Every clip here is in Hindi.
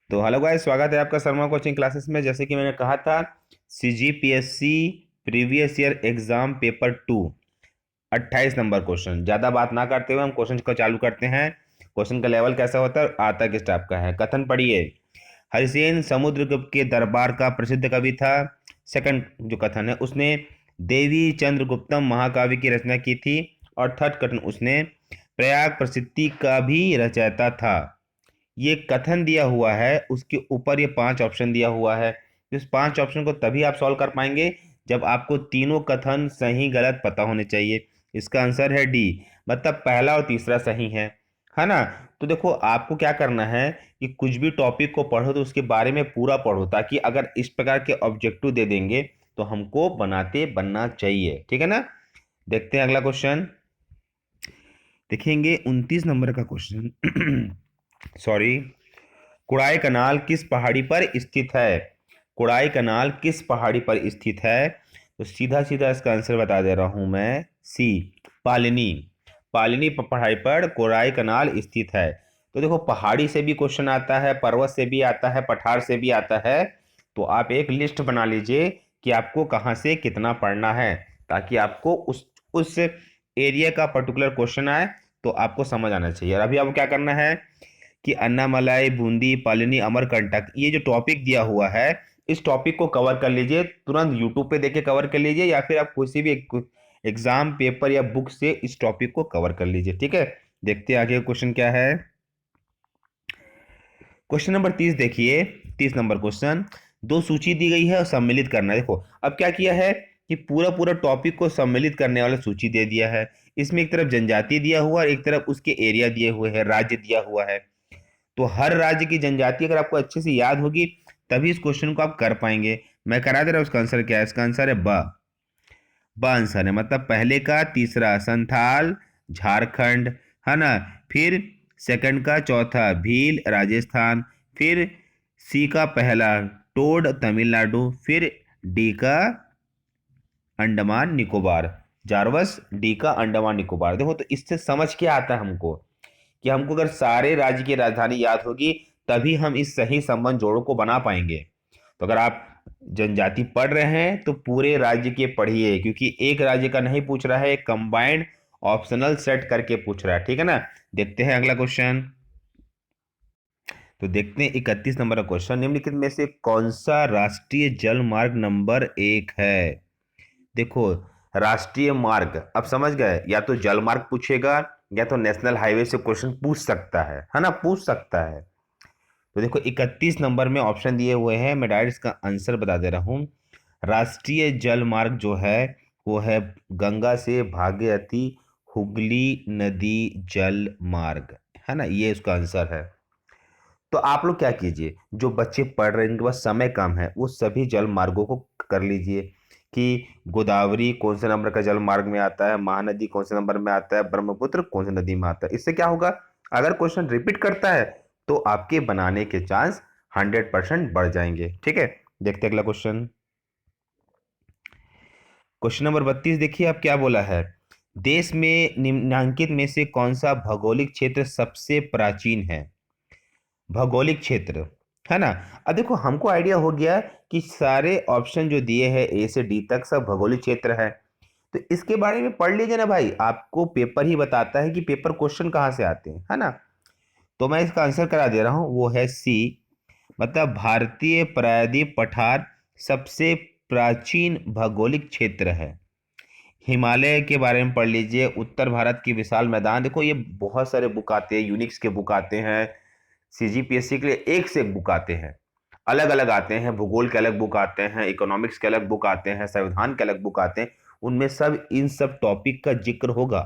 तो हेलो गाइस, स्वागत है आपका शर्मा कोचिंग क्लासेस में। जैसे कि मैंने कहा था, CGPSC previous year exam paper 2 28 number question. ज़्यादा बात ना करते हुए हम क्वेश्चन को चालू करते हैं। क्वेश्चन का लेवल कैसा होता है और आता किस टाइप का है। कथन पढ़िए। हरिसेन समुद्रगुप्त के दरबार का प्रसिद्ध कवि था। सेकंड जो कथन है, उसने देवी चंद्रगुप्तम महाकाव्य की रचना की थी। और थर्ड कथन, उसने प्रयाग प्रसिद्धि का भी रचयिता था। ये कथन दिया हुआ है, उसके ऊपर ये 5 ऑप्शन दिया हुआ है। इस 5 ऑप्शन को तभी आप सॉल्व कर पाएंगे जब आपको तीनों कथन सही गलत पता होने चाहिए। इसका आंसर है डी, मतलब पहला और तीसरा सही है ना। तो देखो, आपको क्या करना है कि कुछ भी टॉपिक को पढ़ो तो उसके बारे में पूरा पढ़ो, ताकि अगर इस प्रकार के ऑब्जेक्टिव दे देंगे तो हमको बनाते बनना चाहिए। ठीक है ना। देखते हैं अगला क्वेश्चन। देखेंगे 29 नंबर का क्वेश्चन। सॉरी। कुड़ाई कनाल किस पहाड़ी पर स्थित है? कुड़ाई कनाल किस पहाड़ी पर स्थित है? तो सीधा सीधा इसका आंसर बता दे रहा हूं मैं, सी, पालिनी। पालिनी पहाड़ी पर कोराई कनाल स्थित है। तो देखो, पहाड़ी से भी क्वेश्चन आता है, पर्वत से भी आता है, पठार से भी आता है। तो आप एक लिस्ट बना लीजिए कि आपको कहाँ से कितना पढ़ना है, ताकि आपको उस एरिया का पर्टिकुलर क्वेश्चन आए तो आपको समझ आना चाहिए। और अभी आपको क्या करना है कि अन्नामलाई, बूंदी, पालिनी, अमरकंटक, ये जो टॉपिक दिया हुआ है, इस टॉपिक को कवर कर लीजिए। तुरंत यूट्यूब पे देख के कवर कर लीजिए, या फिर आप किसी भी एग्जाम पेपर या बुक से इस टॉपिक को कवर कर लीजिए। ठीक है। देखते हैं आगे क्वेश्चन क्या है। क्वेश्चन नंबर 30 देखिए। 30 नंबर क्वेश्चन, दो सूची दी गई है और सम्मिलित करना है। देखो, अब क्या किया है कि पूरा पूरा टॉपिक को सम्मिलित करने वाला सूची दे दिया है। इसमें एक तरफ जनजाति दिया हुआ है, एक तरफ उसके एरिया दिए हुए हैं, राज्य दिया हुआ है। तो हर राज्य की जनजाति अगर आपको अच्छे से याद होगी तभी इस क्वेश्चन को आप कर पाएंगे। मैं करा दे रहा हूं, उसका आंसर क्या है। इसका आंसर है ब। ब आंसर है, मतलब पहले का तीसरा संथाल झारखंड, है ना। फिर सेकंड का चौथा भील राजस्थान। फिर सी का पहला टोड तमिलनाडु। फिर डी का अंडमान निकोबार। जारवस डी का अंडमान निकोबार। देखो, तो इससे समझ क्या आता है हमको कि हमको अगर सारे राज्य की राजधानी याद होगी तभी हम इस सही संबंध जोड़ों को बना पाएंगे। तो अगर आप जनजाति पढ़ रहे हैं तो पूरे राज्य के पढ़िए, क्योंकि एक राज्य का नहीं पूछ रहा है, एक कंबाइंड ऑप्शनल सेट करके पूछ रहा है। ठीक है ना। देखते हैं अगला क्वेश्चन। तो देखते हैं 31 नंबर का क्वेश्चन, निम्नलिखित में से कौन सा राष्ट्रीय जल मार्ग नंबर 1 है? देखो, राष्ट्रीय मार्ग अब समझ गए, या तो जल मार्ग पूछेगा या तो नेशनल हाईवे से क्वेश्चन पूछ सकता है ना, पूछ सकता है। तो देखो, 31 नंबर में ऑप्शन दिए हुए हैं, मैं डायरेक्ट इसका आंसर बता दे रहा हूं। राष्ट्रीय जल मार्ग जो है वो है गंगा से भागीरथी हुगली नदी जल मार्ग, है ना, ये उसका आंसर है। तो आप लोग क्या कीजिए, जो बच्चे पढ़ रहे हैं इनके पास समय कम है, वो सभी जल मार्गों को कर लीजिए कि गोदावरी कौन से नंबर का जल मार्ग में आता है, महानदी कौन से नंबर में आता है, ब्रह्मपुत्र कौन सी नदी में आता है। इससे क्या होगा, अगर क्वेश्चन रिपीट करता है तो आपके बनाने के चांस 100% बढ़ जाएंगे। ठीक है। देखते हैं अगला क्वेश्चन। क्वेश्चन नंबर 32 देखिए, आप क्या बोला है। देश में निम्नलिखित में से कौन सा भौगोलिक क्षेत्र सबसे प्राचीन है? भौगोलिक क्षेत्र, है ना। अब देखो, हमको आइडिया हो गया कि सारे ऑप्शन जो दिए हैं ए से डी तक सब भौगोलिक क्षेत्र है। तो इसके बारे में पढ़ लीजिए ना भाई, आपको पेपर ही बताता है कि पेपर क्वेश्चन कहाँ से आते हैं, है ना। तो मैं इसका आंसर करा दे रहा हूँ, वो है सी, मतलब भारतीय प्रायद्वीप पठार सबसे प्राचीन भौगोलिक क्षेत्र है। हिमालय के बारे में पढ़ लीजिए, उत्तर भारत की विशाल मैदान। देखो, ये बहुत सारे बुक आते हैं, यूनिक्स के बुक आते हैं, सीजीपीएससी के लिए एक से एक बुक आते हैं, अलग अलग आते हैं। भूगोल के अलग बुक आते हैं, इकोनॉमिक्स के अलग बुक आते हैं, संविधान के अलग बुक आते हैं। उनमें सब इन सब टॉपिक का जिक्र होगा।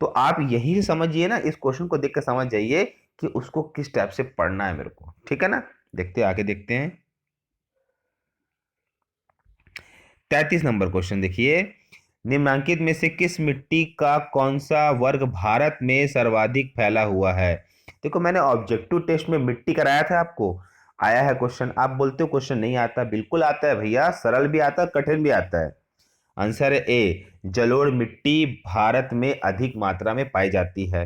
तो आप यही से समझिए ना, इस क्वेश्चन को देख कर समझ जाइए कि उसको किस टाइप से पढ़ना है मेरे को। ठीक है ना। देखते हैं आगे, देखते हैं 33 नंबर क्वेश्चन देखिए। निम्नांकित में से किस मिट्टी का कौन सा वर्ग भारत में सर्वाधिक फैला हुआ है? देखो, मैंने ऑब्जेक्टिव टेस्ट में मिट्टी कराया था आपको, आया है क्वेश्चन। आप बोलते हो क्वेश्चन नहीं आता, बिल्कुल आता है भैया, सरल भी आता है, कठिन भी आता है। आंसर है ए, जलोढ़ मिट्टी भारत में अधिक मात्रा में पाई जाती है।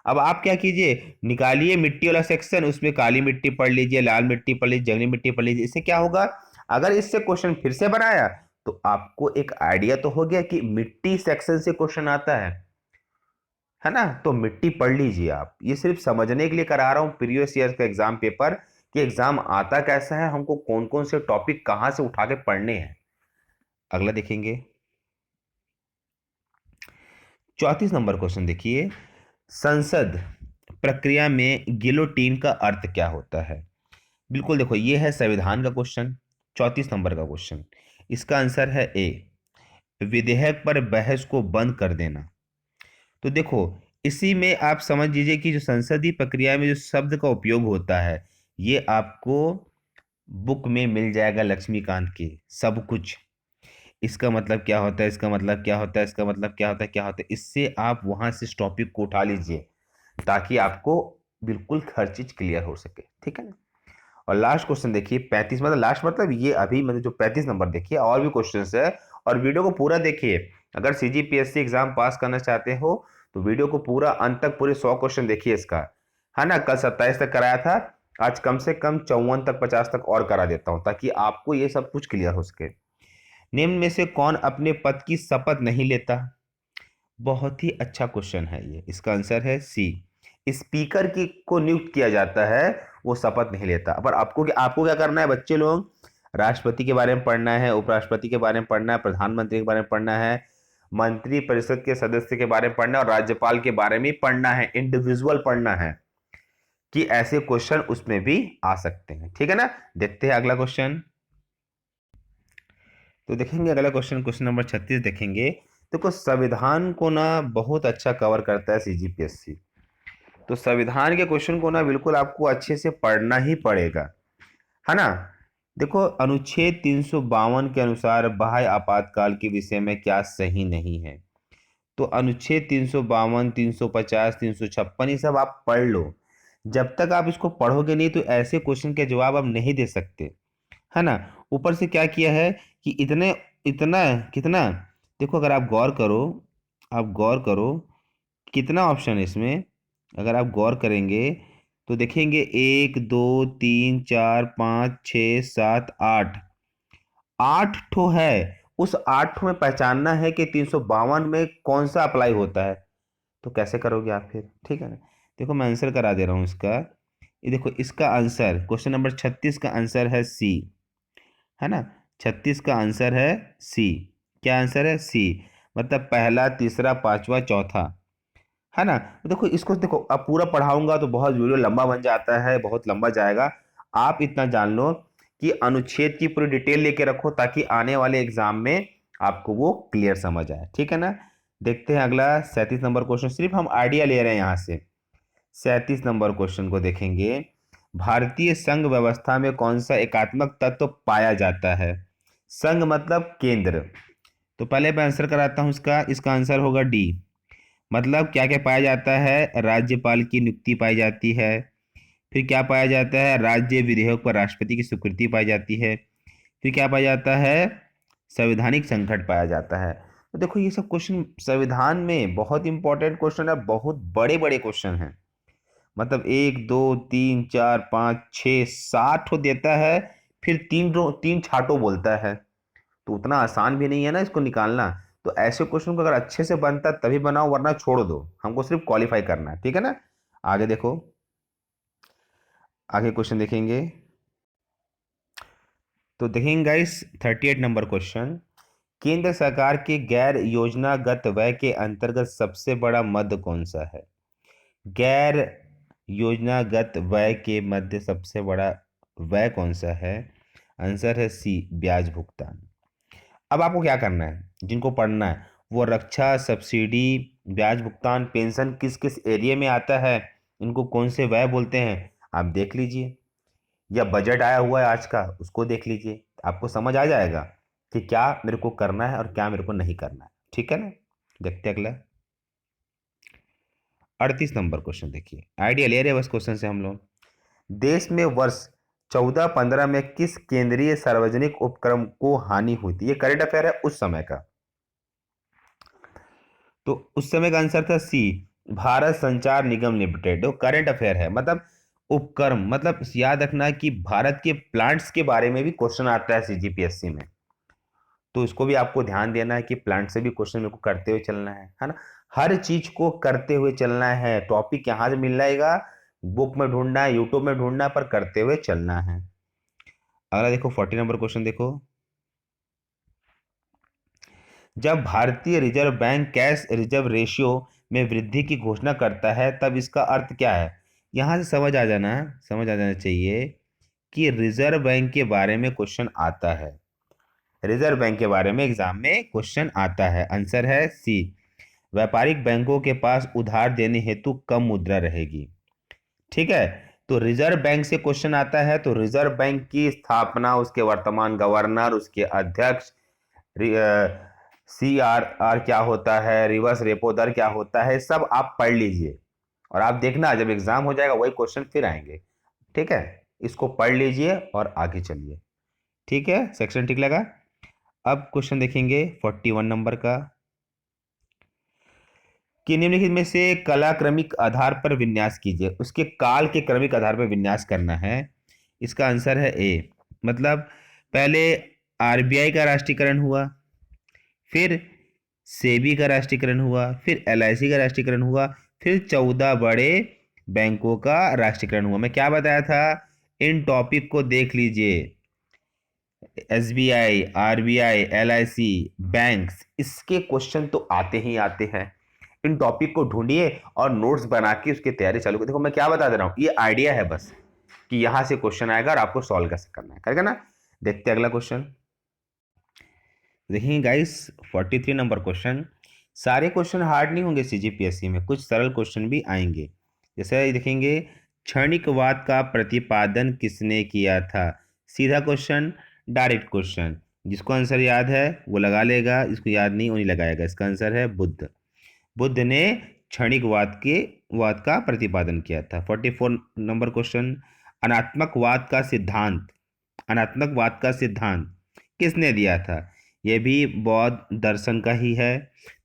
अब आप क्या कीजिए, निकालिए मिट्टी वाला सेक्शन, उसमें काली मिट्टी पढ़ लीजिए, लाल मिट्टी पढ़ लीजिए, जंगली मिट्टी पढ़ लीजिए। इससे क्या होगा, अगर इससे क्वेश्चन फिर से बनाया तो आपको एक आइडिया तो हो गया कि मिट्टी सेक्शन से क्वेश्चन आता है ना। तो मिट्टी पढ़ लीजिए आप, ये सिर्फ समझने के लिए करा रहा हूं प्रीवियस ईयर का एग्जाम पेपर, कि एग्जाम आता कैसा है, हमको कौन कौन से टॉपिक कहां से उठा के पढ़ने हैं। अगला देखेंगे, 34 नंबर क्वेश्चन देखिए, संसद प्रक्रिया में गिलोटीन का अर्थ क्या होता है। बिल्कुल देखो, ये है संविधान का क्वेश्चन, 34 नंबर का क्वेश्चन। इसका आंसर है ए, विधेयक पर बहस को बंद कर देना। तो देखो, इसी में आप समझ लीजिए कि जो संसदीय प्रक्रिया में जो शब्द का उपयोग होता है, ये आपको बुक में मिल जाएगा लक्ष्मीकांत के सब कुछ। इसका मतलब क्या होता है, इसका मतलब क्या होता है, इसका मतलब क्या होता है, क्या होता है, इससे आप वहां से इस टॉपिक को उठा लीजिए ताकि आपको बिल्कुल हर चीज क्लियर हो सके, ठीक है ना। और लास्ट क्वेश्चन देखिए 35, मतलब लास्ट मतलब ये अभी मतलब जो 35 नंबर देखिए, और भी क्वेश्चन है, और वीडियो को पूरा देखिए। अगर सीजीपीएससी एग्जाम पास करना चाहते हो तो वीडियो को पूरा अंत तक, पूरे 100 क्वेश्चन देखिए इसका, है ना। कल 27 तक कराया था, आज कम से कम 54 तक 50 तक और करा देता हूं ताकि आपको ये सब कुछ क्लियर हो सके। निम्न में से कौन अपने पद की शपथ नहीं लेता। बहुत ही अच्छा क्वेश्चन है ये, इसका आंसर है सी, स्पीकर की को नियुक्त किया जाता है, वो शपथ नहीं लेता। पर आपको क्या करना है बच्चे लोग, राष्ट्रपति के बारे में पढ़ना है, उपराष्ट्रपति के बारे में पढ़ना है, प्रधानमंत्री के बारे में पढ़ना है, मंत्री परिषद के सदस्य के बारे में पढ़ना है, और राज्यपाल के बारे में पढ़ना है, इंडिविजुअल पढ़ना है, कि ऐसे क्वेश्चन उसमें भी आ सकते हैं, ठीक है ना। देखते हैं अगला क्वेश्चन। तो देखेंगे अगला क्वेश्चन, क्वेश्चन नंबर 36 देखेंगे। देखो, संविधान को ना बहुत अच्छा कवर करता है सीजीपीएससी, तो संविधान के क्वेश्चन को ना बिल्कुल आपको अच्छे से पढ़ना ही पड़ेगा, है ना। देखो, अनुच्छेद 352 के अनुसार बाह्य आपातकाल के विषय में क्या सही नहीं है। तो अनुच्छेद 352, 350, 356 ये सब आप पढ़ लो। जब तक आप इसको पढ़ोगे नहीं तो ऐसे क्वेश्चन के जवाब आप नहीं दे सकते, है ना। ऊपर से क्या किया है कि इतने इतना कितना, देखो अगर आप गौर करो, आप गौर करो कितना ऑप्शन है इसमें। अगर आप गौर करेंगे तो देखेंगे 1 2 3 4 5 6 7 8, 8 ठो है। उस 8 ठो में पहचानना है कि 352 में कौन सा अप्लाई होता है। तो कैसे करोगे आप फिर, ठीक है ना। देखो मैं आंसर करा दे रहा हूँ इसका। ये देखो, इसका आंसर क्वेश्चन नंबर 36 का आंसर है सी, है ना। 36 का आंसर है सी। क्या आंसर है, सी। मतलब पहला, तीसरा, पांचवा, चौथा, है ना। तो देखो इसको, देखो अब पूरा पढ़ाऊंगा तो बहुत वीडियो लंबा बन जाता है, बहुत लंबा जाएगा। आप इतना जान लो कि अनुच्छेद की पूरी डिटेल लेके रखो ताकि आने वाले एग्जाम में आपको वो क्लियर समझ आए, ठीक है ना। देखते हैं अगला 37 नंबर क्वेश्चन, सिर्फ हम आइडिया ले रहे हैं यहाँ से। 37 नंबर क्वेश्चन को देखेंगे, भारतीय संघ व्यवस्था में कौन सा एकात्मक तत्व पाया जाता है। संघ मतलब केंद्र। तो पहले मैं आंसर कराता हूं इसका, इसका आंसर होगा डी। मतलब क्या क्या पाया जाता है, राज्यपाल की नियुक्ति पाई जाती है, फिर क्या पाया जाता है, राज्य विधेयक पर राष्ट्रपति की स्वीकृति पाई जाती है, फिर क्या पाया जाता है, संवैधानिक संकट पाया जाता है। तो देखो ये सब क्वेश्चन संविधान में बहुत इंपॉर्टेंट क्वेश्चन है, बहुत बड़े बड़े क्वेश्चन हैं। मतलब 1 2 3 4 5 6 7 ठो देता है, फिर तीन छाटो बोलता है। तो उतना आसान भी नहीं है ना इसको निकालना। तो ऐसे क्वेश्चन को अगर अच्छे से बनता है तभी बनाओ, वरना छोड़ दो, हमको सिर्फ क्वालिफाई करना है, ठीक है ना। आगे देखो, आगे क्वेश्चन देखेंगे। तो देखेंगे गाइस 38 नंबर क्वेश्चन, केंद्र सरकार के गैर योजनागत व्यय के अंतर्गत सबसे बड़ा मद कौन सा है। गैर योजनागत व्यय के मध्य सबसे बड़ा व्यय कौन सा है। आंसर है सी, ब्याज भुगतान। अब आपको क्या करना है, जिनको पढ़ना है वो रक्षा, सब्सिडी, ब्याज भुगतान, पेंशन किस किस एरिया में आता है, इनको कौन से व्यय बोलते हैं, आप देख लीजिए। या बजट आया हुआ है आज का, उसको देख लीजिए, आपको समझ आ जाएगा कि क्या मेरे को करना है और क्या मेरे को नहीं करना है, ठीक है ना। देखते हैं अगला 38 नंबर क्वेश्चन देखिए, आइडिया ले रहे हैं बस क्वेश्चन से हम लोग। देश में वर्ष 14-15 में किस केंद्रीय सार्वजनिक उपक्रम को हानि हुई थी। ये करंट अफेयर है उस समय का। तो उस समय का आंसर था सी, भारत संचार निगम लिमिटेड, वो करंट अफेयर है, मतलब उपक्रम, मतलब याद रखना कि भारत के प्लांट्स के बारे में भी क्वेश्चन आता है सीजीपीएससी में। तो इसको भी आपको ध्यान देना है कि प्लांट से भी क्वेश्चन मेरे को करते हुए चलना है ना। हर चीज को करते हुए चलना है। टॉपिक यहाँ से मिल जाएगा, बुक में ढूंढना है, यूट्यूब में ढूंढना है, पर करते हुए चलना है। अगला देखो 40 नंबर क्वेश्चन देखो। जब भारतीय reserve bank cash reserve ratio में वृद्धि की घोषणा करता है तब इसका अर्थ क्या है? यहां से समझ आ जाना चाहिए कि रिजर्व बैंक के बारे में क्वेश्चन आता है। रिजर्व बैंक के बारे में एग्जाम में क्वेश्चन आता है। आंसर है सी, व्यापारिक बैंकों के पास उधार देने हेतु कम मुद्रा रहेगी। ठीक है, तो रिजर्व बैंक से क्वेश्चन आता है, तो रिजर्व बैंक की स्थापना, उसके वर्तमान गवर्नर, उसके अध्यक्ष, CRR क्या होता है, रिवर्स रेपो दर क्या होता है, सब आप पढ़ लीजिए और आप देखना जब एग्जाम हो जाएगा वही क्वेश्चन फिर आएंगे। ठीक है, इसको पढ़ लीजिए और आगे चलिए। ठीक है, सेक्शन ठीक लगा। अब क्वेश्चन देखेंगे 41 नंबर का, कि निम्नलिखित में से कला क्रमिक आधार पर विन्यास कीजिए। उसके काल के क्रमिक आधार पर विन्यास करना है। इसका आंसर है ए, मतलब पहले RBI का राष्ट्रीयकरण हुआ, फिर सेबी का राष्ट्रीयकरण हुआ, फिर LIC का राष्ट्रीयकरण हुआ, फिर 14 बड़े बैंकों का राष्ट्रीयकरण हुआ। मैं क्या बताया था, इन टॉपिक को देख लीजिए। SBI, RBI, LIC, बैंक्स, इसके क्वेश्चन तो आते ही आते हैं। इन टॉपिक को ढूंढिए और नोट्स बना के उसकी तैयारी चालू कर। देखो मैं क्या बता दे रहा हूँ, ये आइडिया है बस कि यहां से क्वेश्चन आएगा और आपको सॉल्व कैसे करना है, करेगा ना। देखते हैं अगला क्वेश्चन। देखिए गाइस 43 नंबर क्वेश्चन। सारे क्वेश्चन हार्ड नहीं होंगे सीजीपीएससी में, कुछ सरल क्वेश्चन भी आएंगे। जैसे देखेंगे, क्षणिकवाद का प्रतिपादन किसने किया था? सीधा क्वेश्चन, डायरेक्ट क्वेश्चन। जिसको आंसर याद है वो लगा लेगा, जिसको याद नहीं वो नहीं लगाएगा। इसका आंसर है बुद्ध। बुद्ध ने क्षणिकवाद का प्रतिपादन किया था। 44 नंबर क्वेश्चन, अनात्मकवाद का सिद्धांत, अनात्मकवाद का सिद्धांत किसने दिया था? यह भी बौद्ध दर्शन का ही है।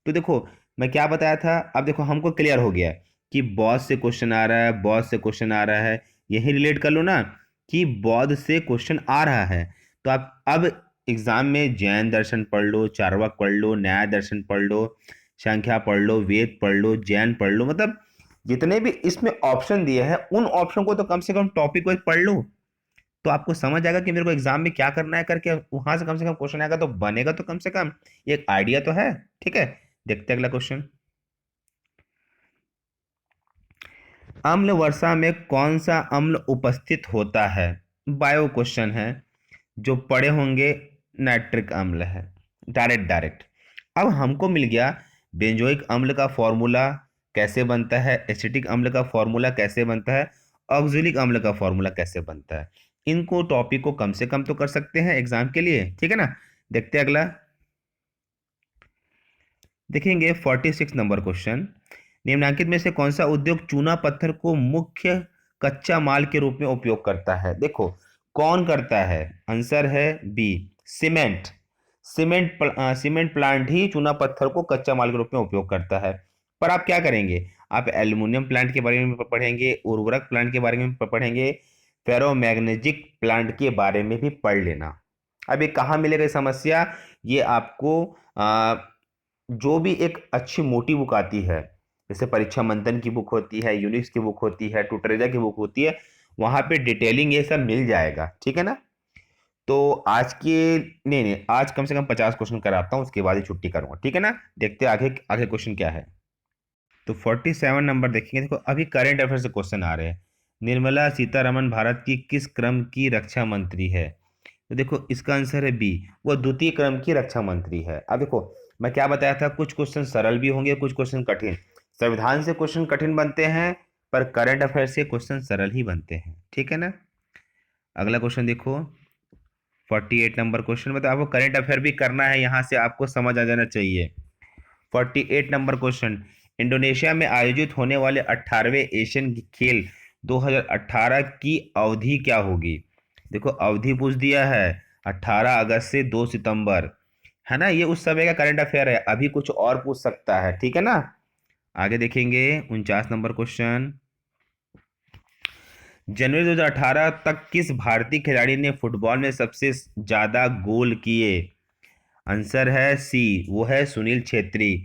तो देखो मैं क्या बताया था, अब देखो हमको क्लियर हो गया कि बौद्ध से क्वेश्चन आ रहा है, बौद्ध से क्वेश्चन आ रहा है। यही रिलेट कर लो ना कि बौद्ध से क्वेश्चन आ रहा है। तो आप अब एग्जाम में जैन दर्शन पढ़ लो, चार्वाक पढ़ लो, न्याय दर्शन पढ़ लो, संख्या पढ़ लो, वेद पढ़ लो, जैन पढ़ लो, मतलब जितने भी इसमें ऑप्शन दिए हैं उन ऑप्शन को तो कम से कम टॉपिक वाइज पढ़ लो। तो आपको समझ आएगा कि मेरे को एग्जाम में क्या करना है, करके वहां से कम क्वेश्चन आएगा तो बनेगा तो कम से कम एक आइडिया तो है। ठीक है, देखते हैं अगला क्वेश्चन। अम्ल वर्षा में कौन सा अम्ल उपस्थित होता है? बायो क्वेश्चन है, जो पढ़े होंगे नाइट्रिक अम्ल है। Direct direct. अब हमको मिल गया बेंजोइक अम्ल का फॉर्मूला कैसे बनता है, एसिटिक अम्ल का फॉर्मूला कैसे बनता है, ऑक्जेलिक अम्ल का फॉर्मूला कैसे बनता है। इनको टॉपिक को कम से कम तो कर सकते हैं एग्जाम के लिए। ठीक है ना, देखते हैं अगला। देखेंगे 46 नंबर क्वेश्चन, निम्नलिखित में से कौन सा उद्योग चूना पत्थर को मुख्य कच्चा माल के रूप में उपयोग करता है? देखो कौन करता है, आंसर है बी, सीमेंट। सीमेंट प्लांट ही चूना पत्थर को कच्चा माल के रूप में उपयोग करता है। पर आप क्या करेंगे, आप एल्युमिनियम प्लांट के बारे में पढ़ेंगे, उर्वरक प्लांट के बारे में पढ़ेंगे, फेरोमैग्नेटिक प्लांट के बारे में भी पढ़ लेना। अब ये कहाँ मिलेगा समस्या, ये आपको जो भी एक अच्छी मोटी बुक आती है, जैसे परीक्षा मंथन की बुक होती है, यूनिक्स की बुक होती है, टुटरेजा की बुक होती है, वहां पे डिटेलिंग ये सब मिल जाएगा। ठीक है ना। तो आज के नहीं नहीं आज कम से कम 50 क्वेश्चन कराता हूँ, उसके बाद ही छुट्टी करूंगा। ठीक है ना, देखते हैं आगे आगे क्वेश्चन क्या है। तो 47 नंबर देखेंगे। देखो अभी करंट अफेयर से क्वेश्चन आ रहे हैं। निर्मला सीतारमण भारत की किस क्रम की रक्षा मंत्री है? तो देखो इसका आंसर है बी, वो द्वितीय क्रम की रक्षा मंत्री है। अब देखो मैं क्या बताया था, कुछ क्वेश्चन सरल भी होंगे, कुछ क्वेश्चन कठिन। संविधान से क्वेश्चन कठिन बनते हैं, पर करंट अफेयर से क्वेश्चन सरल ही बनते हैं। ठीक है ना, अगला क्वेश्चन देखो 48 नंबर क्वेश्चन। मतलब आपको करंट अफेयर भी करना है, यहां से आपको समझ आ जाना चाहिए। 48 नंबर क्वेश्चन, इंडोनेशिया में आयोजित होने वाले 18वें एशियन खेल 2018 की अवधि क्या होगी? देखो अवधि पूछ दिया है, 18 अगस्त से 2 सितंबर, है ना। ये उस समय का करंट अफेयर है, अभी कुछ और पूछ सकता है। ठीक है ना, आगे देखेंगे 49 नंबर क्वेश्चन। जनवरी 2018 तक किस भारतीय खिलाड़ी ने फुटबॉल में सबसे ज्यादा गोल किए? आंसर है सी, वो है सुनील छेत्री।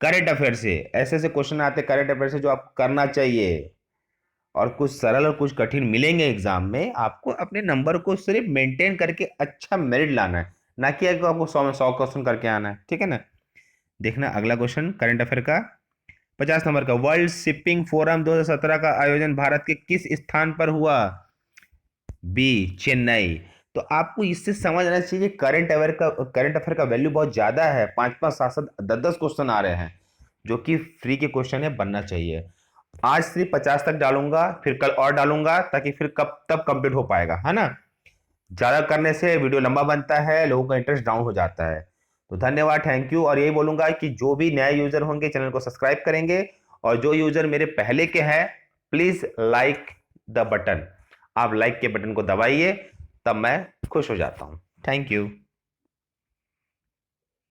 करंट अफेयर से ऐसे ऐसे क्वेश्चन आते हैं, करंट अफेयर से, जो आपको करना चाहिए, और कुछ सरल और कुछ कठिन मिलेंगे एग्जाम में। आपको अपने नंबर को सिर्फ मेंटेन करके अच्छा मेरिट लाना है, ना कि आपको 100 में 100 क्वेश्चन करके आना है, ठीक है ना। देखना अगला क्वेश्चन करंट अफेयर का, 50 नंबर का। वर्ल्ड शिपिंग फोरम 2017 का आयोजन भारत के किस स्थान पर हुआ? बी, चेन्नई। तो आपको इससे समझ आना चाहिए कि करंट अफेयर का वैल्यू बहुत ज्यादा है। 5 5 7 7 10 10 क्वेश्चन आ रहे हैं, जो कि फ्री के क्वेश्चन है, बनना चाहिए। आज सिर्फ 50 तक डालूंगा, फिर कल और डालूंगा, ताकि फिर कब तब कंप्लीट हो पाएगा, है ना। ज्यादा करने से वीडियो लंबा बनता है, लोगों का इंटरेस्ट डाउन हो जाता है। तो धन्यवाद, थैंक यू। और यही बोलूंगा कि जो भी नए यूजर होंगे चैनल को सब्सक्राइब करेंगे, और जो यूजर मेरे पहले के हैं, प्लीज लाइक द बटन। आप लाइक के बटन को दबाइए, तब मैं खुश हो जाता हूं। Thank you.